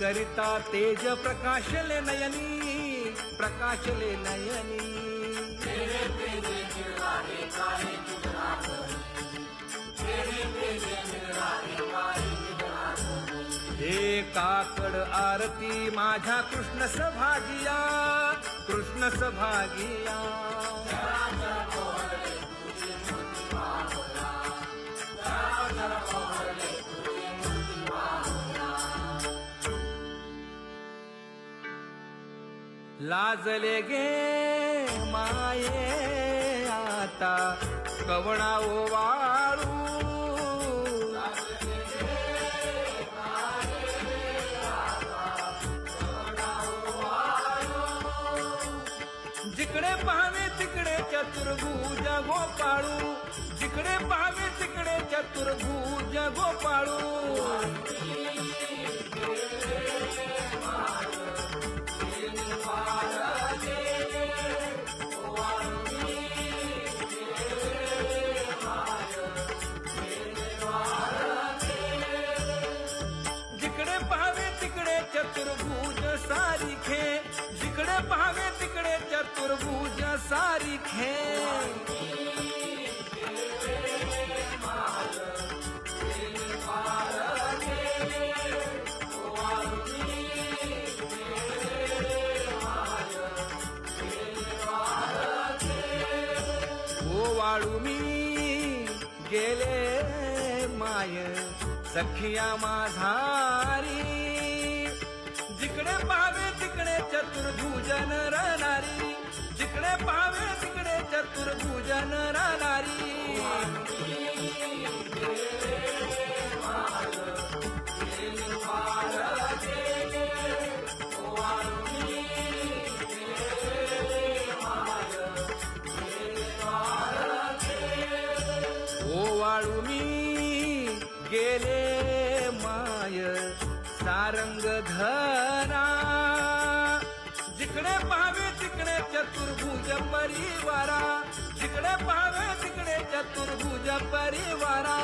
करिता तेज प्रकाशले नयनी, प्रकाशले नयनी. एकाकड आरती माझ्या कृष्ण सभागिया, कृष्ण सभागिया. लाजले गे माये आता कवणा ओवाळू, जिकडे पाहावे तिकडे चतुर्भुज गोपाळू, जिकडे पाहावे तिकडे चतुर्भुज गोपाळू. जिकडे पाहावे तिकडे चतुर्भुज सारिखे, जिकडे पाहावे तिकडे चतुर्भुज सारिखे. ओवाळू मी गेले माय सखिया माझारी, जिकडे पाहावे तिकडे चतुर्भुज नरनारी, जिकडे पाहावे तिकडे चतुर्भुज नरनारी. ओवाळू मी गेले माय सारंग धरा, जिकडे पाहावे तिकडे चतुर्भुज परिवारा, जिकडे पाहावे तिकडे चतुर्भुज परिवारा.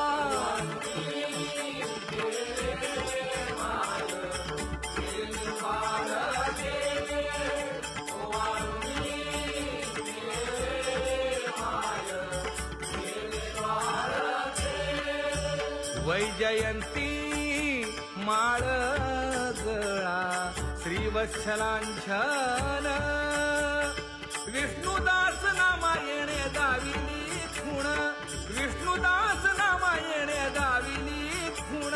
वैजयंती माळ गळा श्रीवत्सलांछन, विष्णुदास नामायणे गाविली खूण, विष्णुदास नामायणे गाविली खूण.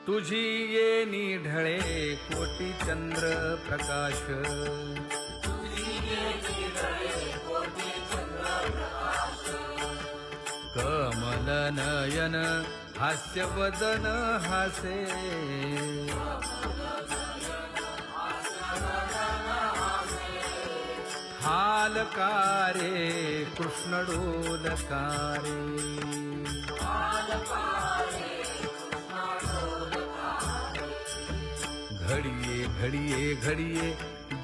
तुझी येणी ढळे कोटी चंद्र प्रकाश, कमल नयन हास्य वदन हासे, हालकारे कृष्ण डोलकारे. घडिये घडिये घडिये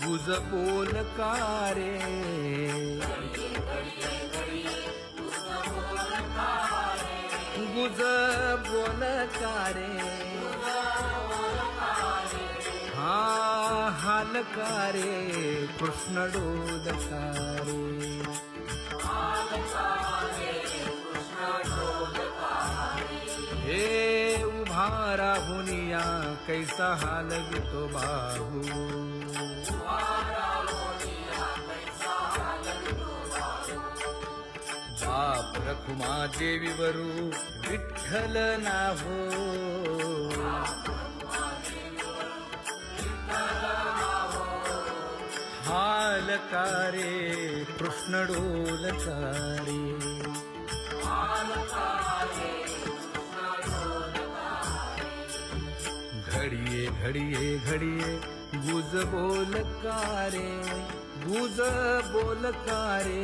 गुज बोलकारे, गुज बोलकारे. हा हालकारे कृष्ण डोलकारे. हे उभा राहुनिया कैसा हालवितो बाहू, बाप रखुमा देवी वरू विठ्ठल नाहो, हालकारे कृष्ण डोलकारे. घडिये घडिये घडिये गुज बोलकारे, गुज बोलकारे.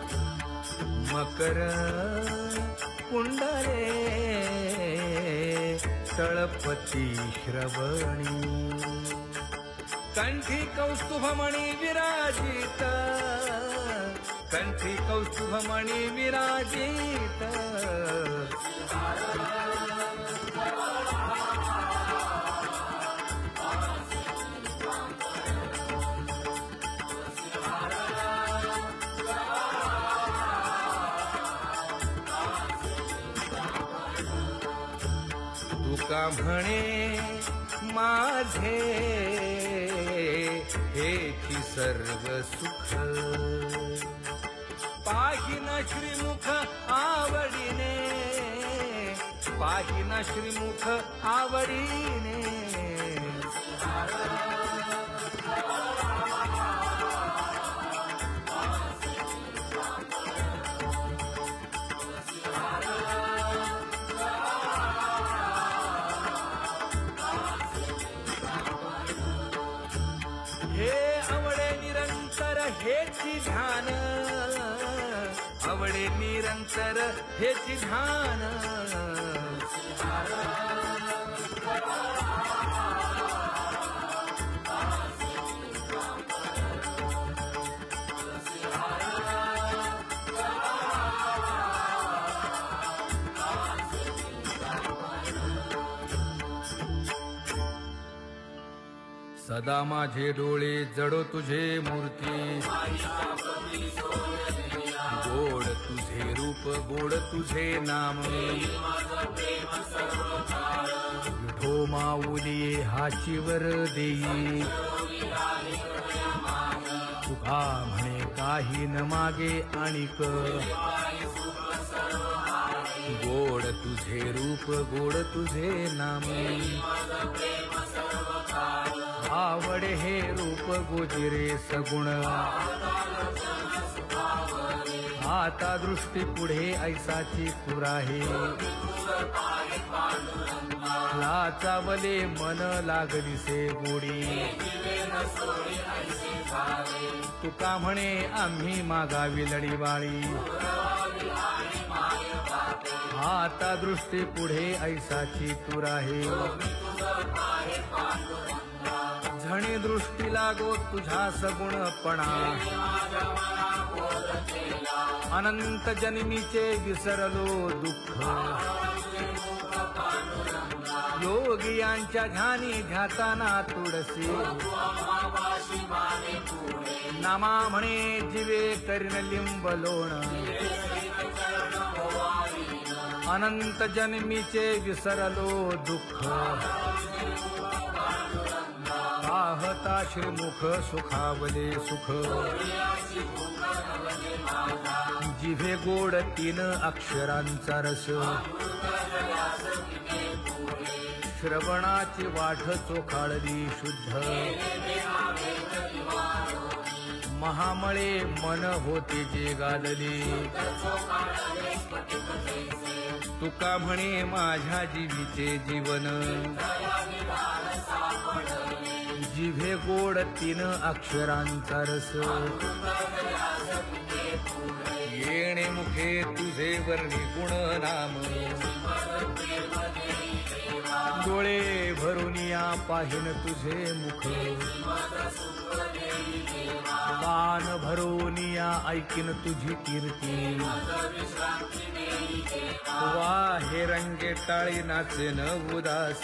मकर कुंडले तळपती श्रवणी कंठी कौस्तुभमणी विराजित कंठी कौस्तुभमणी विराजित तुका म्हणे माझे हेची सर्व सुख पाहिन श्रीमुख आवडीने पाहिन श्रीमुख आवडीने हे आवडे निरंतर हेची ध्यान आवडे निरंतर हेची ध्यान सदा माझे डोळे जडो तुझे मूर्ती गोड तुझे रूप गोड तुझे नाम विठो माऊली हाचीवर देई तुका म्हणे काही न मागे आणिक गोड तुझे रूप गोड तुझे नाम आवडे हे रूप गोजिरे सगुण आता दृष्टी पुढे ऐसाची पुराहे लाचावले मन लागलीसे गोडी तुका म्हणे आम्ही मागावी लढीवाळी आता दृष्टी पुढे ऐसाची तुराहे झणी दृष्टी लागो तुझा सगुणपणा अनंत जन्मीचे विसरलो दुःख योगियांच्या ध्यानी ध्याताना तुळसी नामा म्हणे जीवे करीन लिंबलोण अनंत जन्मीचे विसरलो दुःख पाहता श्रीमुख सुखावले सुख जिभे गोड 3 अक्षरांचा रस श्रवणाची वाढ चोखाळली शुद्ध महामळे मन होते जे गालले तुका म्हणे माझ्या जीवीचे जीवन जिभे गोड 3 अक्षरांचा रस येणे मुखे तुझे वर्णी गुण नाम डोळे भरूनिया पाहिन तुझे मुख कान भरूनिया ऐकिन तुझी कीर्ती वाहे रंगे टाळी नाचेन उदास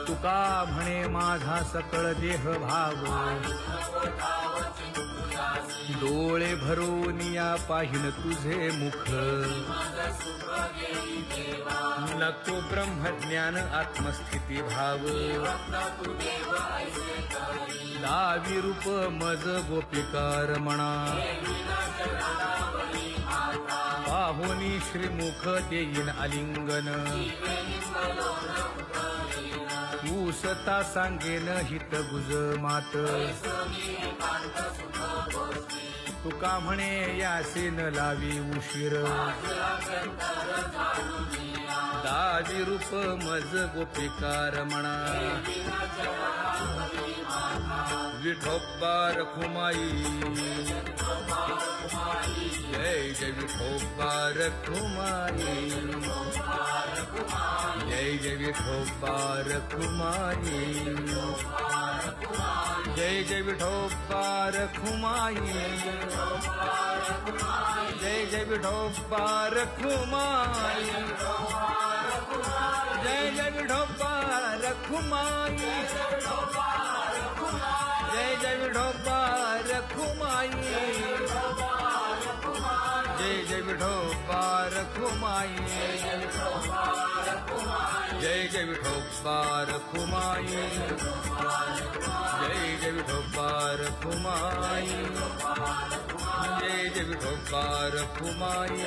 तुका म्हणे माझा सकळ देह भाव डोळे भरूनिया पाहिन तुझे मुख नको ब्रह्मज्ञान आत्मस्थिती भाव दावी रूप मज गोपिकार म्हणा पाहुनी श्रीमुख देईन आलिंगन ऊसता सांगेन हित गुज मात तुका म्हणे यासे न लावी उशीर दावी रूप मज गोपिकार म्हणा विठोबा रखुमाई, जय जय विठोबा रखुमाई, जय जय विठोबा रखुमाई, जय जय विठोबा रखुमाई, जय जय विठोबा रखुमाई, जय जय विठोबा रखुमाई, जय जय विठोबा रखुमाई, जय जय विठोबा रखुमाई, जय जय विठोबा रखुमाई, जय जय विठोबा रखुमाई, जय जय विठोबा रखुमाई,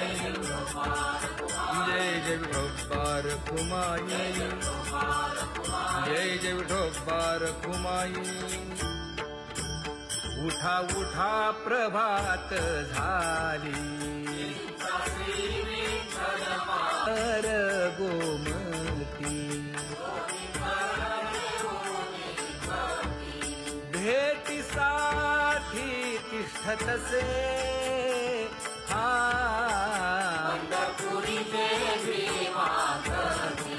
जय जय विठोबा रखुमाई, जय जय विठोबा रखुमाई. उठा उठा प्रभात झाली, तर गोमती भेटीसाठी तिष्ठतसे हा पंढरपुरी देवी मातकी,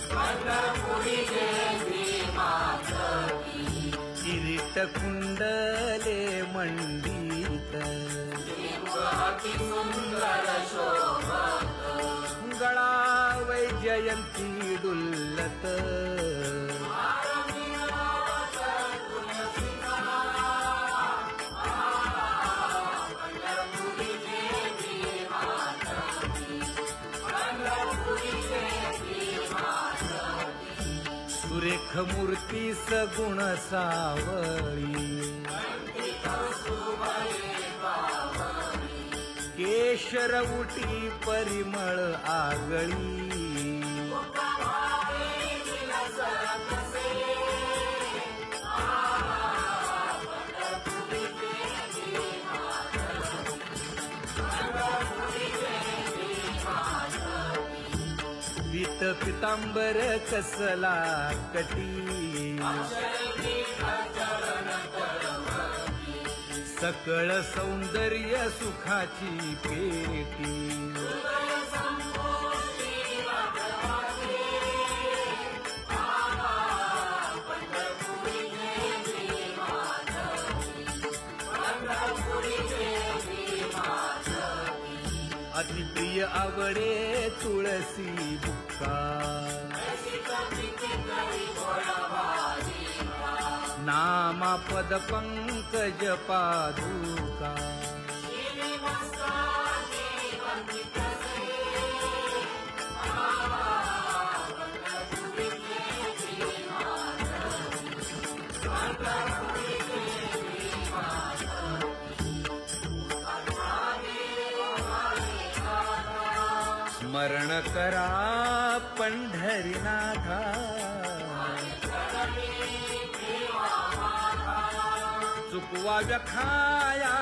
पंढरपुरी देवी मातकी. किरीट कुंडले मंडित, अति सुंदर शोभत, गळा वैजयंती डुल्लत, पंढरपुरी देवी मातकी, पंढरपुरी देवी मातकी. सुरेख मूर्ती सगुण सावळी, केशर उटी परिमळ आगळी, पीत पितांबर कसला कटी, सकळ सौंदर्य सुखाची पेटी, अतिप्रिय आवडे तुळसी बुक्का, नामा पद पंकज पादुका, स्मरण करा पंढरीनाथा, चुकवा व्यखाया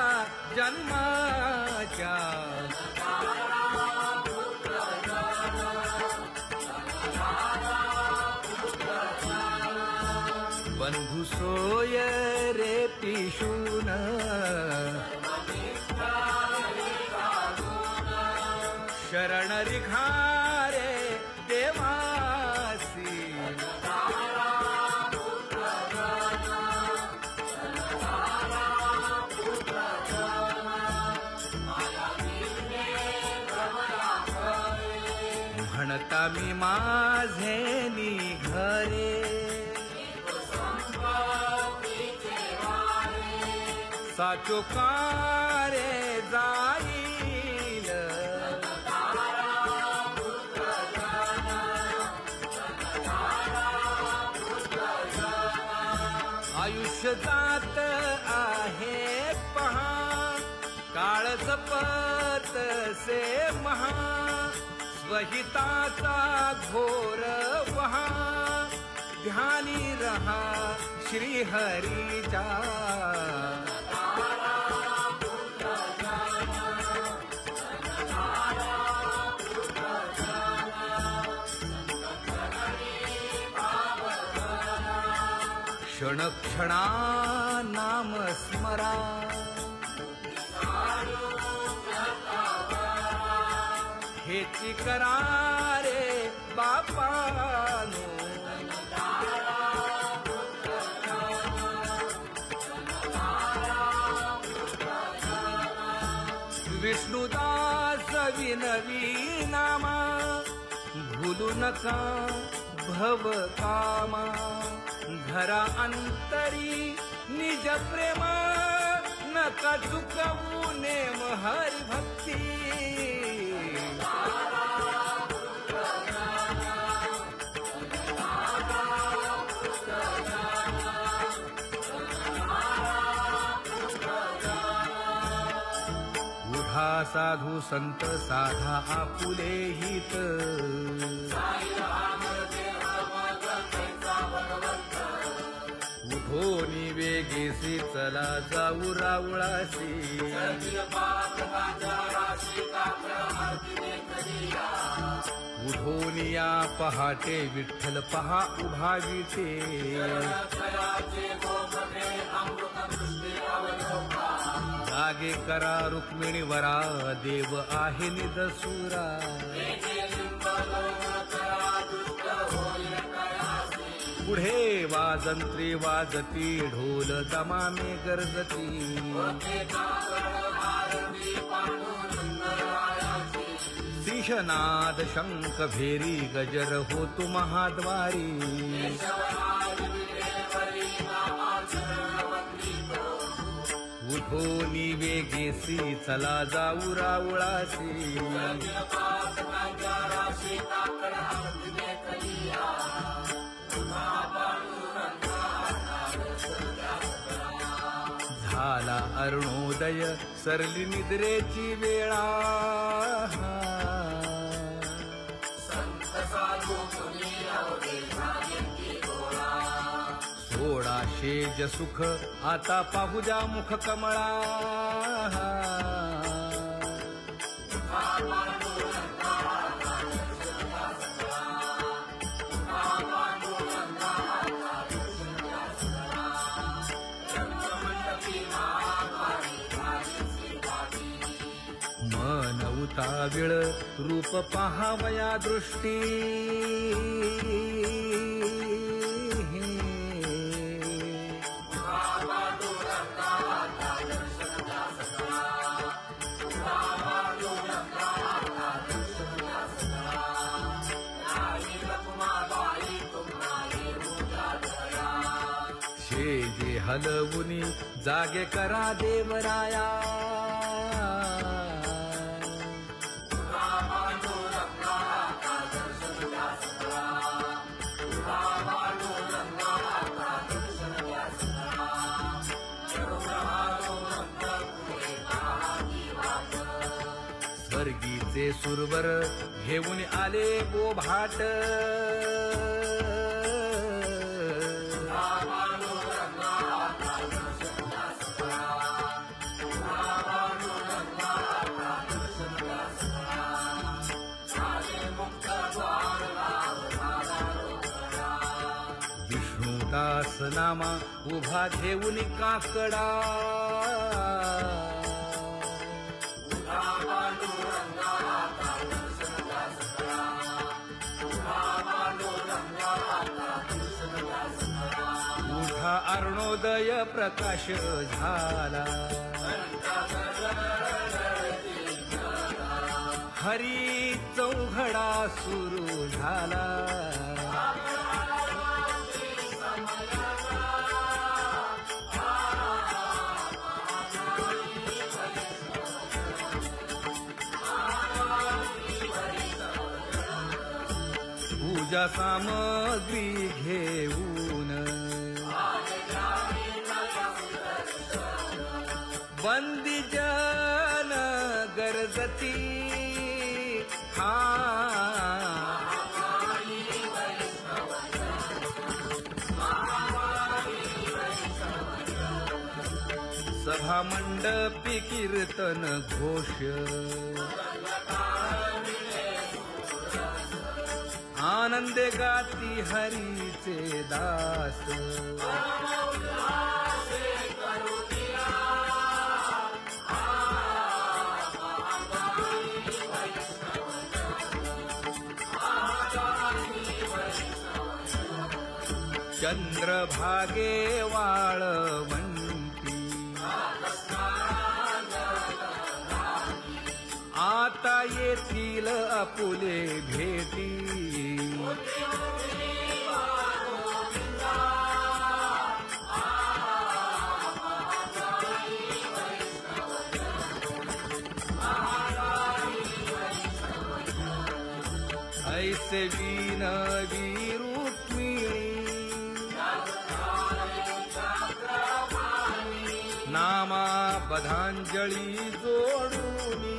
जन्माच्या, बंधू सोय रे पिशून, शरण रिघारे देवासी, म्हणता मी माझे निघरे, साचो कारे जाईल, आयुष्य जात आहे पहा, काळ जपत से महा, स्वहिताचा घोर वहा, ध्यानी रहा श्रीहरीचा. क्षण क्षणान नाम स्मरा हेची करा रे बापानो विष्णुदास विनवी नामा भूलू नका भव कामा घरा अंतरी निज प्रेम नका चुकवू नेम हरि भक्ती उठा साधू संत साधा आपुले हित उठोनी वेगेसी चला जाऊ रावळासी उठोनी या पहाटे विठ्ठल पहा उभा विटे जागे करा रुक्मिणी वरा देव आहे निदसुरा पुढे वाजंत्री वाजती ढोल दमामे गर्जती सिंहनाद शंख भेरी गजर होतो महाद्वारी उठोनी वेगेसी चला जाऊ रावळासी झाला अरुणोदय सरली निद्रेची वेळा सोडा शेज सुख आता पाहू जा मुख कमळा मन उताविळ रूप पहावया दृष्टी शेजे हलवुनी जागे करा देवराया स्वर्गीचे सुरवर घेऊन आले बोभाट विष्णुदास नामा उभा घेऊन काकडा उठा अरुणोदय प्रकाश झाला हरी चौघडा सुरू झाला पूजा सामग्री घेऊन बंदी जन गरजती हा सभा मंडपी कीर्तन घोष आनंदे गाती हरीचे दास चंद्रभागे वाळवंटी आता येतील आपुले भेटी ऐसे विनवी रुक्मिणी नामा बधांजळी जोडूनी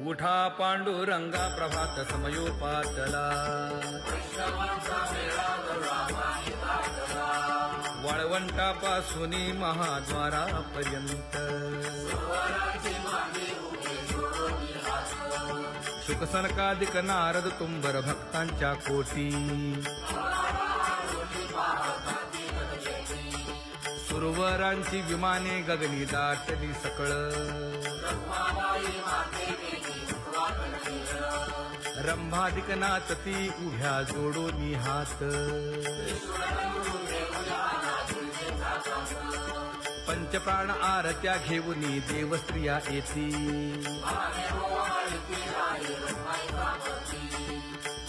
उठा पांडुरंगा प्रभात समयोपातला वाळवंटापासून महाद्वारापर्यंत शुकसनकादिक नारद तुंबर भक्तांच्या कोटी सुरवरांची विमाने गगनी दाटली सकळ रंभादिक नाचती उभ्या जोडोनी हात पंचप्राण आरत्या घेऊनी देवस्त्रिया येती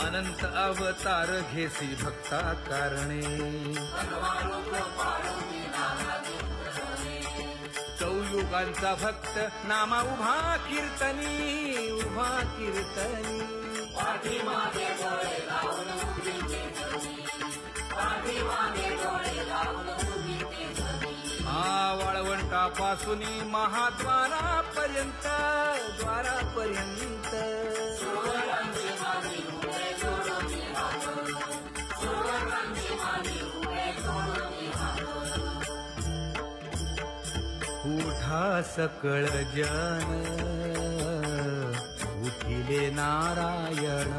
अनंत अवतार घेसी भक्ता कारणे चौयुगांचा भक्त नामा उभा कीर्तनी उभा कीर्तनी पाठीमागे डोळे लावून उभी तेजनी पाठीमागे डोळे लावून उभी तेजनी वाळवंटापासून महाद्वारापर्यंत द्वारापर्यंत सुरवरांची मागे उभे जोडून हात सुरवरांची मागे उभे जोडून हात उठा सकळ जन उठिले नारायण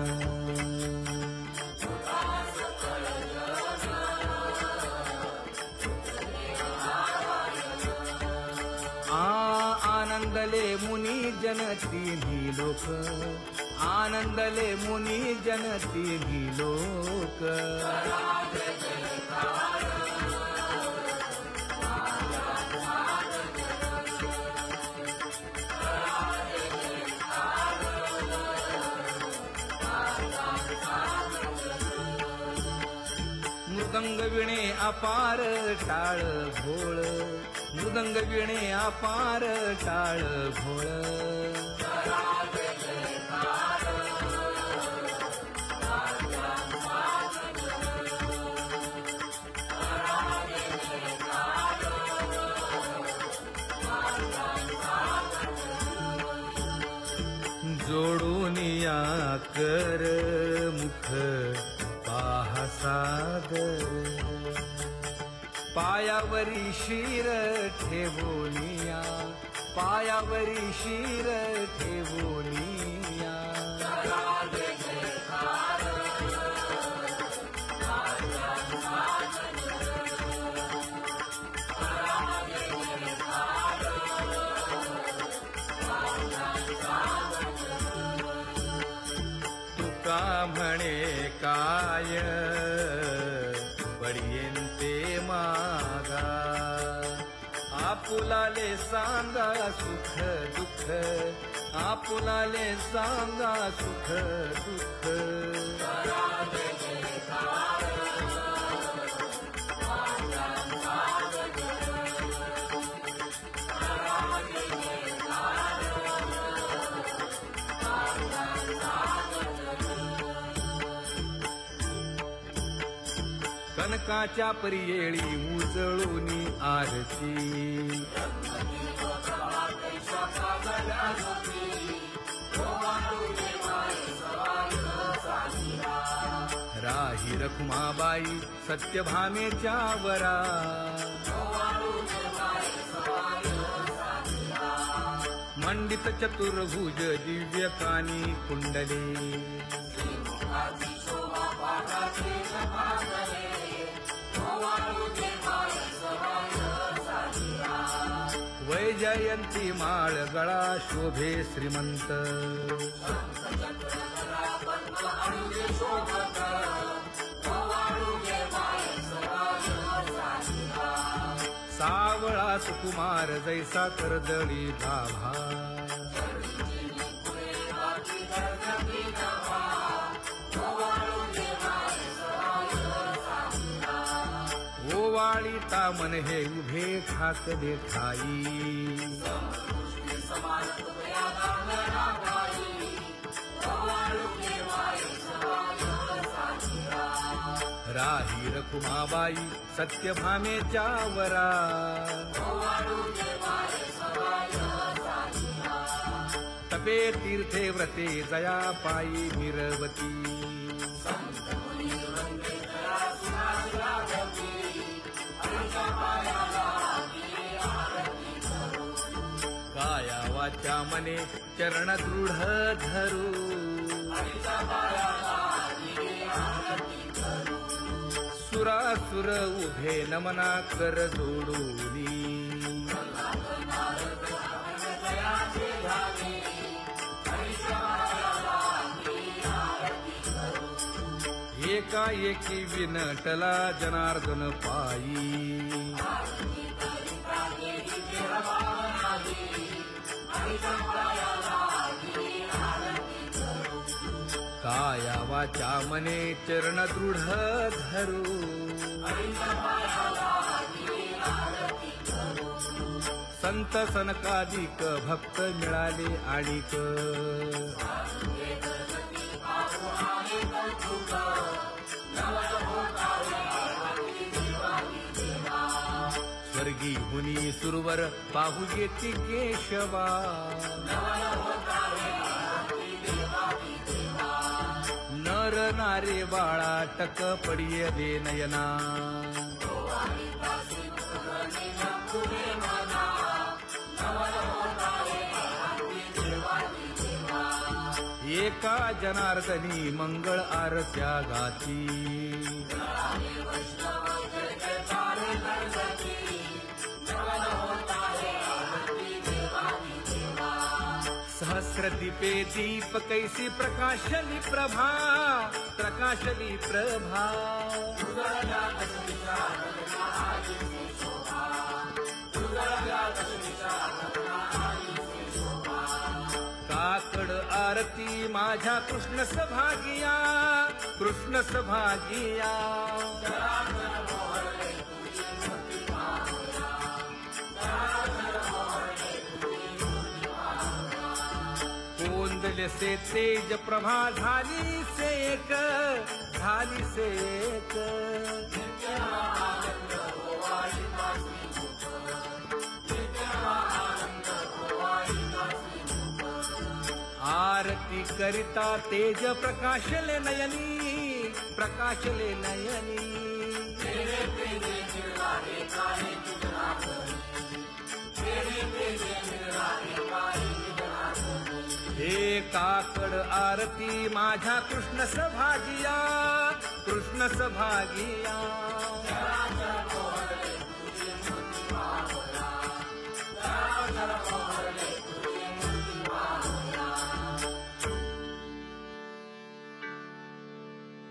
आनंदले मुनी जन तिन्ही लोक आनंदले मुनी जन तिन्ही लोक मृदंग विणे अपार टाळ भोळ मृदंग विणे अपार टाळ भोळ जोडून या कर मुख पाहा सागर पायावरी शिर ठेवोनिया पायावरी शिर ठेवोनिया तुका म्हणे काय बडियेंते मागा आपुलाले सांगा सुख दुःख आपुलाले सांगा सुख दुःख कनकाच्या परियेळी उजळूनी आरती राही रखुमाबाई सत्यभामेच्या वरा मंडित चतुर्भुज दिव्यकानी कुंडले जयंती माळ गळा शोभे श्रीमंत सावळा सुकुमार जैसा कर्दळी गाभा ओवाळीता मन हे उभे ठाक देखाई राही रखुमाबाई सत्यभामेच्या वरा तपे तीर्थे व्रते जया पायी मिरवती काया वाचा मने चरण दृढ धरू सुरासुर उभे नमना कर जोडूनी एकाएकी विनटला जनार्दन पायी काया वाचा मने चरण दृढ धरू संत सनकादिक भक्त मिळाले आणिक स्वर्गी हुनी सुरवर पाहू येती केशवा नर नारे बाळा टक पडिये दे नयना एका जनार्दनी मंगळ आरत्या गाती सहस्र दीपे दीप कैसी प्रकाशली प्रभा प्रकाशली प्रभा काकड आरती माझ्या कृष्ण सभागिया कृष्ण सभागिया कोंदले से तेज प्रभा झाली सेक झाली सेक आरती करिता तेज प्रकाशले नयनी प्रकाशले नयनी हे काकड आरती माझ्या कृष्ण सभागिया कृष्ण सभागिया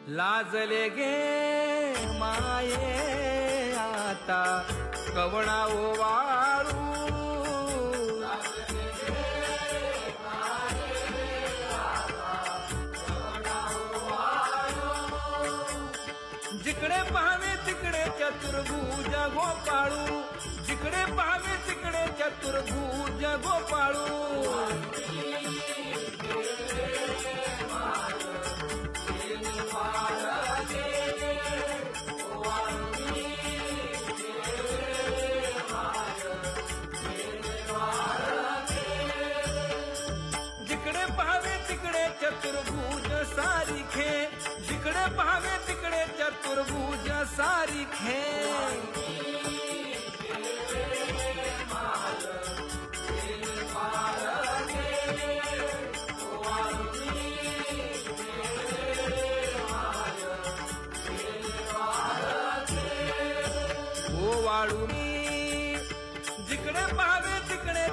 लाजले गे माये आता कवणा ओवाळू जिकडे पाहावे तिकडे चतुर्भुज गोपाळू जिकडे पाहावे तिकडे चतुर्भुज गोपाळू जिकडे पाहावे तिकडे चतुर्भुज सारिखे जिकडे पाहावे तिकडे चतुर्भुज सारिखे ओवाळूनी जिकडे पाहावे तिकडे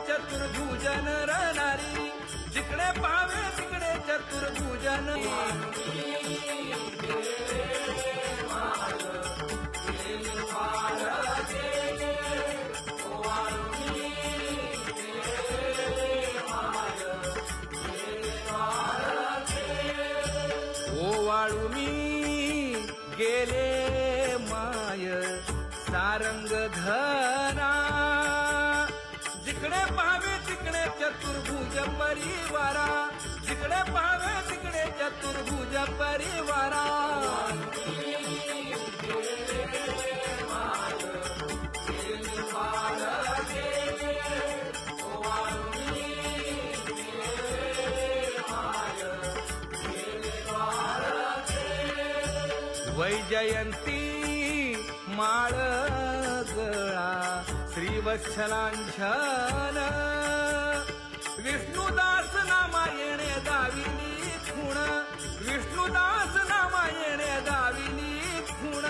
ओवाळूनी गेले माय सारंग धरा, जिकडे पाहावे तिकडे चतुर्भुज परिवारा, जिकडे पाहावे तिकडे चतुर्भुज परिवारा. वैजयंती माळ गळा श्रीवत्सलांछन, विष्णुदास नामायणे दाविनी खूण, विष्णुदास नामायणे दाविनी खूण.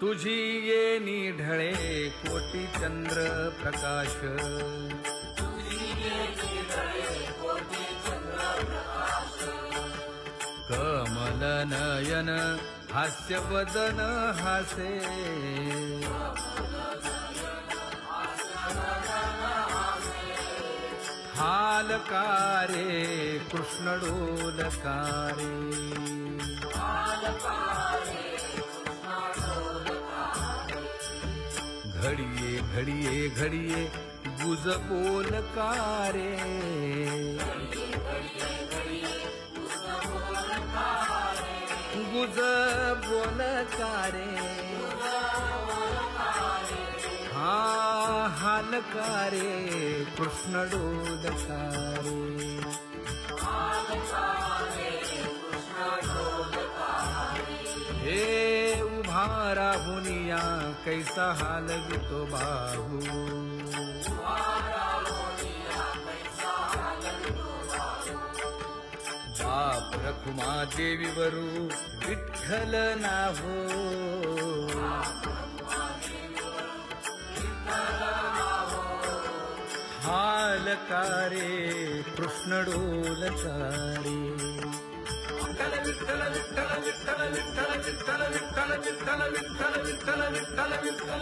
तुझी येणी ढळे कोटी चंद्र प्रकाश, कमल नयन हास्य वदन हासे, हालकारे कृष्ण डोलकारे, घडिये घडिये घडिये गुज बोलकारे, गुज बोलकारे, हा हालकारे कृष्ण डोलकारे. हे उभा राहुनिया कैसा हालवितो बाहू, बाप रखुमा देवी वरू विठ्ठल नाहो, हालकारे कृष्ण डोलकारे. विठ्ठल विठ्ठल विठ्ठल विठ्ठल विठ्ठल विठ्ठल विठ्ठल विठ्ठल विठ्ठल विठ्ठल विठ्ठल विठ्ठल.